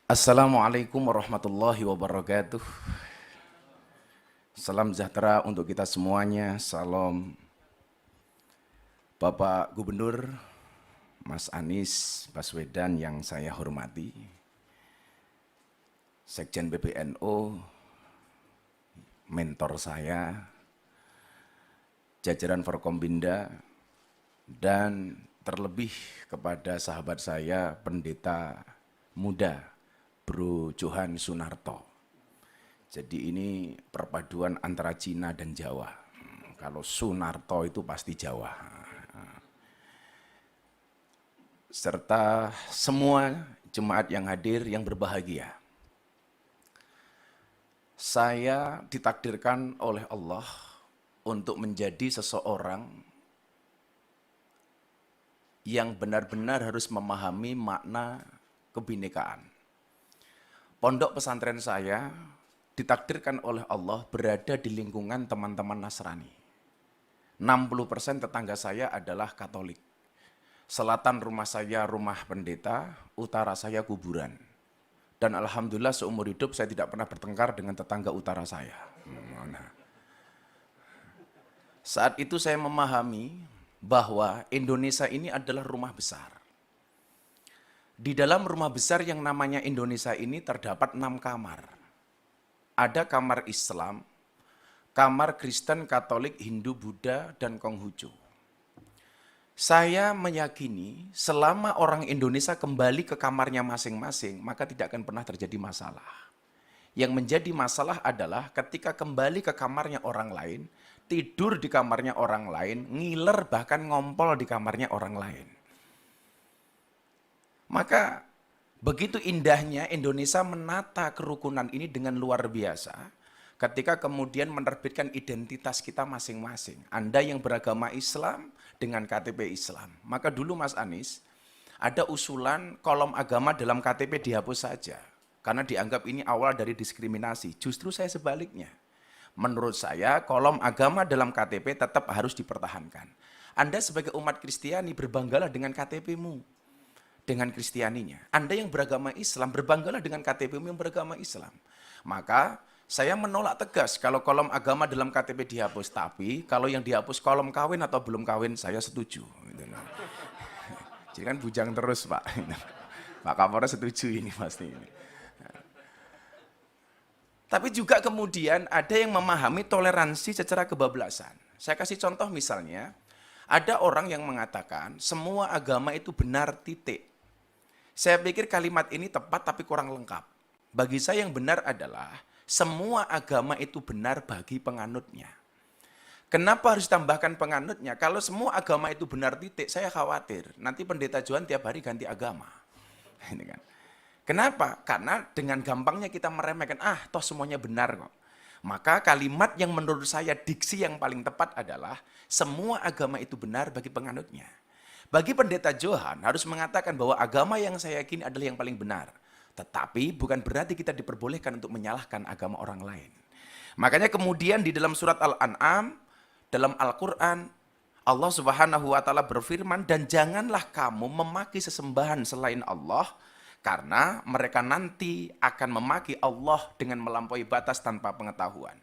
Assalamualaikum warahmatullahi wabarakatuh. Salam sejahtera untuk kita semuanya. Salam Bapak Gubernur Mas Anies Baswedan yang saya hormati, Sekjen PBNU, mentor saya, jajaran Forkombinda, dan terlebih kepada sahabat saya, pendeta muda Bro Johan Sunarto. Jadi ini perpaduan antara Cina dan Jawa. Kalau Sunarto itu pasti Jawa. Serta semua jemaat yang hadir yang berbahagia. Saya ditakdirkan oleh Allah untuk menjadi seseorang yang benar-benar harus memahami makna kebinekaan. Pondok pesantren saya ditakdirkan oleh Allah berada di lingkungan teman-teman Nasrani. 60% tetangga saya adalah Katolik. Selatan rumah saya rumah pendeta, utara saya kuburan. Dan alhamdulillah seumur hidup saya tidak pernah bertengkar dengan tetangga utara saya. Saat itu saya memahami bahwa Indonesia ini adalah rumah besar. Di dalam rumah besar yang namanya Indonesia ini terdapat 6 kamar. Ada kamar Islam, kamar Kristen, Katolik, Hindu, Buddha, dan Konghucu. Saya meyakini selama orang Indonesia kembali ke kamarnya masing-masing, maka tidak akan pernah terjadi masalah. Yang menjadi masalah adalah ketika kembali ke kamarnya orang lain, tidur di kamarnya orang lain, ngiler bahkan ngompol di kamarnya orang lain. Maka begitu indahnya Indonesia menata kerukunan ini dengan luar biasa ketika kemudian menerbitkan identitas kita masing-masing. Anda yang beragama Islam dengan KTP Islam. Maka dulu Mas Anies ada usulan kolom agama dalam KTP dihapus saja. Karena dianggap ini awal dari diskriminasi. Justru saya sebaliknya. Menurut saya kolom agama dalam KTP tetap harus dipertahankan. Anda sebagai umat Kristiani berbanggalah dengan KTP-mu. Dengan Kristianinya. Anda yang beragama Islam, berbanggalah dengan KTP yang beragama Islam. Maka saya menolak tegas kalau kolom agama dalam KTP dihapus. Tapi kalau yang dihapus kolom kawin atau belum kawin, saya setuju. Jadi kan bujang terus Pak. Pak Kapolres setuju ini pasti. Tapi juga kemudian ada yang memahami toleransi secara kebablasan. Saya kasih contoh misalnya, ada orang yang mengatakan semua agama itu benar titik. Saya pikir kalimat ini tepat tapi kurang lengkap. Bagi saya yang benar adalah semua agama itu benar bagi penganutnya. Kenapa harus tambahkan penganutnya? Kalau semua agama itu benar titik, saya khawatir nanti pendeta Johan tiap hari ganti agama. Ini kan. Kenapa? Karena dengan gampangnya kita meremehkan, toh semuanya benar kok. Maka kalimat yang menurut saya diksi yang paling tepat adalah semua agama itu benar bagi penganutnya. Bagi pendeta Johan harus mengatakan bahwa agama yang saya yakini adalah yang paling benar. Tetapi bukan berarti kita diperbolehkan untuk menyalahkan agama orang lain. Makanya kemudian di dalam surat Al-An'am, dalam Al-Quran, Allah Subhanahu wa Ta'ala berfirman, dan janganlah kamu memaki sesembahan selain Allah, karena mereka nanti akan memaki Allah dengan melampaui batas tanpa pengetahuan.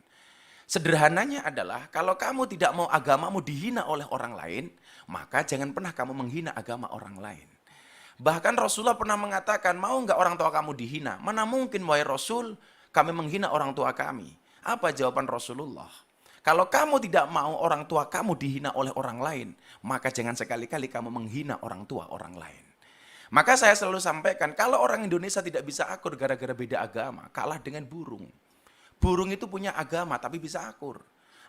Sederhananya adalah, kalau kamu tidak mau agamamu dihina oleh orang lain, maka jangan pernah kamu menghina agama orang lain. Bahkan Rasulullah pernah mengatakan, mau nggak orang tua kamu dihina? Mana mungkin wahai Rasul, kami menghina orang tua kami. Apa jawaban Rasulullah? Kalau kamu tidak mau orang tua kamu dihina oleh orang lain, maka jangan sekali-kali kamu menghina orang tua orang lain. Maka saya selalu sampaikan, kalau orang Indonesia tidak bisa akur gara-gara beda agama, kalah dengan burung. Burung itu punya agama tapi bisa akur.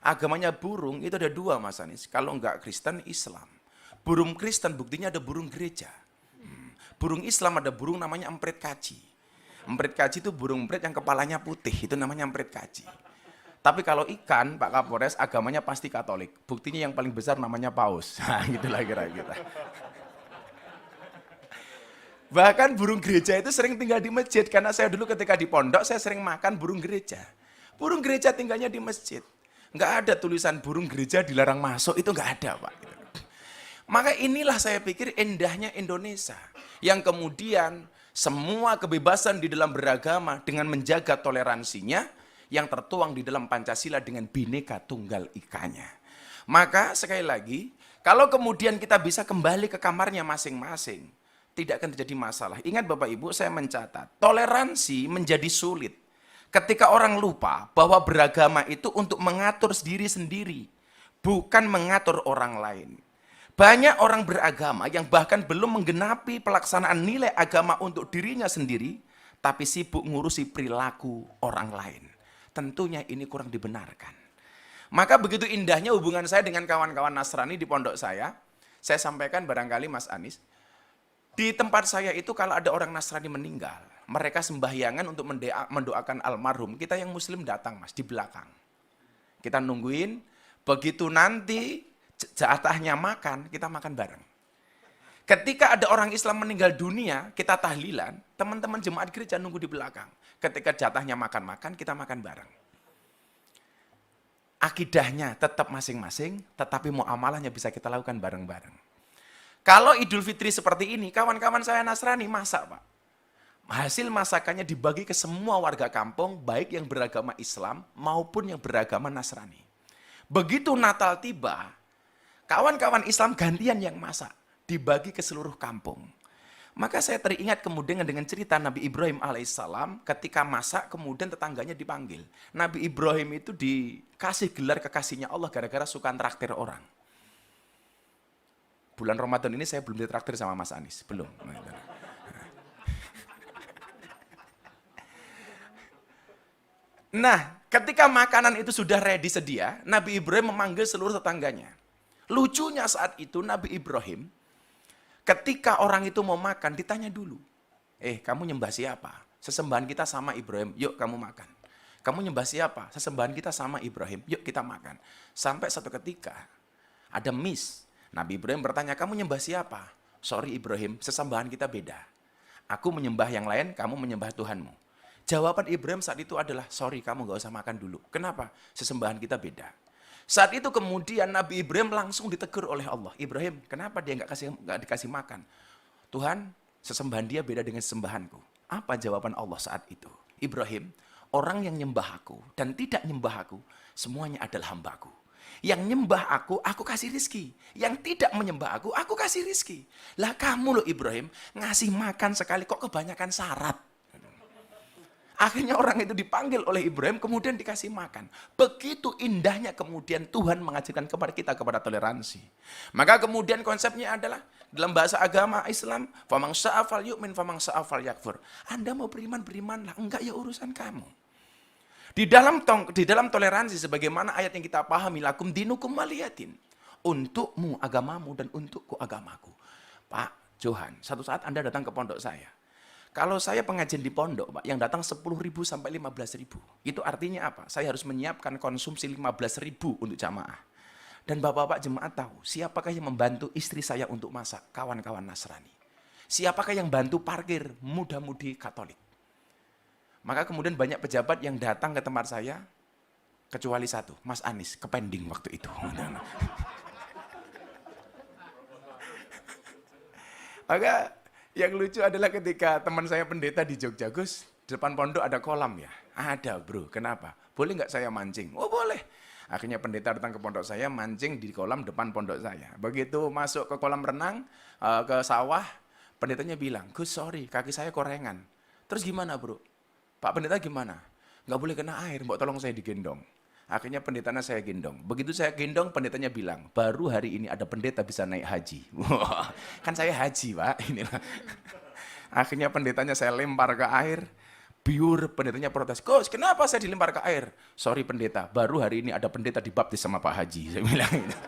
Agamanya burung itu ada 2 Mas Anies. Kalau enggak Kristen, Islam. Burung Kristen buktinya ada burung gereja. Burung Islam ada burung namanya emprit kaji. Emprit kaji itu burung emprit yang kepalanya putih. Itu namanya emprit kaji. Tapi kalau ikan, Pak Kapolres, agamanya pasti Katolik. Buktinya yang paling besar namanya paus. Nah, gitulah kira-kira. Bahkan burung gereja itu sering tinggal di masjid. Karena saya dulu ketika di pondok, saya sering makan burung gereja. Burung gereja tinggalnya di masjid. Nggak ada tulisan burung gereja dilarang masuk, itu nggak ada Pak. Maka inilah saya pikir indahnya Indonesia. Yang kemudian semua kebebasan di dalam beragama dengan menjaga toleransinya yang tertuang di dalam Pancasila dengan Bhinneka Tunggal Ikanya. Maka sekali lagi, kalau kemudian kita bisa kembali ke kamarnya masing-masing, tidak akan terjadi masalah. Ingat Bapak Ibu, saya mencatat, toleransi menjadi sulit ketika orang lupa bahwa beragama itu untuk mengatur diri sendiri, bukan mengatur orang lain. Banyak orang beragama yang bahkan belum menggenapi pelaksanaan nilai agama untuk dirinya sendiri, tapi sibuk ngurusi perilaku orang lain. Tentunya ini kurang dibenarkan. Maka begitu indahnya hubungan saya dengan kawan-kawan Nasrani di pondok saya sampaikan barangkali Mas Anies, di tempat saya itu kalau ada orang Nasrani meninggal, mereka sembahyangan untuk mendoakan almarhum, kita yang Muslim datang Mas, di belakang. Kita nungguin, begitu nanti jatahnya makan, kita makan bareng. Ketika ada orang Islam meninggal dunia, kita tahlilan, teman-teman jemaat gereja nunggu di belakang. Ketika jatahnya makan-makan, kita makan bareng. Akidahnya tetap masing-masing, tetapi muamalahnya bisa kita lakukan bareng-bareng. Kalau Idul Fitri seperti ini, kawan-kawan saya Nasrani masak Pak. Hasil masakannya dibagi ke semua warga kampung, baik yang beragama Islam maupun yang beragama Nasrani. Begitu Natal tiba, kawan-kawan Islam gantian yang masak, dibagi ke seluruh kampung. Maka saya teringat kemudian dengan cerita Nabi Ibrahim alaihissalam ketika masak kemudian tetangganya dipanggil. Nabi Ibrahim itu dikasih gelar kekasihnya Allah gara-gara suka traktir orang. Bulan Ramadan ini saya belum ditraktir sama Mas Anies, belum. Nah, ketika makanan itu sudah ready sedia, Nabi Ibrahim memanggil seluruh tetangganya. Lucunya saat itu Nabi Ibrahim, ketika orang itu mau makan, ditanya dulu. Kamu nyembah siapa? Sesembahan kita sama Ibrahim, yuk kamu makan. Kamu nyembah siapa? Sesembahan kita sama Ibrahim, yuk kita makan. Sampai satu ketika, ada miss. Nabi Ibrahim bertanya, kamu nyembah siapa? Sorry Ibrahim, sesembahan kita beda. Aku menyembah yang lain, kamu menyembah Tuhanmu. Jawaban Ibrahim saat itu adalah, sorry kamu gak usah makan dulu. Kenapa? Sesembahan kita beda. Saat itu kemudian Nabi Ibrahim langsung ditegur oleh Allah. Ibrahim, kenapa dia nggak dikasih makan? Tuhan, sesembahan dia beda dengan sesembahanku. Apa jawaban Allah saat itu? Ibrahim, orang yang nyembah aku dan tidak nyembah aku, semuanya adalah hambaku. Yang nyembah aku kasih rizki. Yang tidak menyembah aku kasih rizki. Lah kamu loh Ibrahim, ngasih makan sekali kok kebanyakan syarat. Akhirnya orang itu dipanggil oleh Ibrahim, kemudian dikasih makan. Begitu indahnya kemudian Tuhan mengajarkan kepada kita kepada toleransi. Maka kemudian konsepnya adalah, dalam bahasa agama Islam, famang sya'afal yu'min, famang sya'afal yakfur. Anda mau berimanlah, enggak ya urusan kamu. Di dalam toleransi, sebagaimana ayat yang kita pahami, lakum dinukum waliyatin. Untukmu agamamu dan untukku agamaku. Pak Johan, satu saat Anda datang ke pondok saya. Kalau saya pengajian di pondok, Pak, yang datang 10.000 sampai 15.000. Itu artinya apa? Saya harus menyiapkan konsumsi 15.000 untuk jamaah. Dan bapak-bapak jemaat tahu, siapakah yang membantu istri saya untuk masak? Kawan-kawan Nasrani. Siapakah yang bantu parkir? Muda-mudi Katolik. Maka kemudian banyak pejabat yang datang ke tempat saya, kecuali satu, Mas Anies, kepending waktu itu. Maka yang lucu adalah ketika teman saya pendeta di Jogja, Gus, di depan pondok ada kolam ya? Ada bro, kenapa? Boleh nggak saya mancing? Oh boleh. Akhirnya pendeta datang ke pondok saya, mancing di kolam depan pondok saya. Begitu masuk ke kolam renang, ke sawah, pendetanya bilang, Gus sorry, kaki saya korengan. Terus gimana bro? Pak pendeta gimana? Nggak boleh kena air, mbok tolong saya digendong. Akhirnya pendetanya saya gendong. Begitu saya gendong, pendetanya bilang, baru hari ini ada pendeta bisa naik haji. Wah, kan saya haji, Pak. Inilah. Akhirnya pendetanya saya lempar ke air. Biur, pendetanya protes. Gus, kenapa saya dilempar ke air? Sorry pendeta, baru hari ini ada pendeta dibaptis sama Pak Haji. Saya bilang gitu.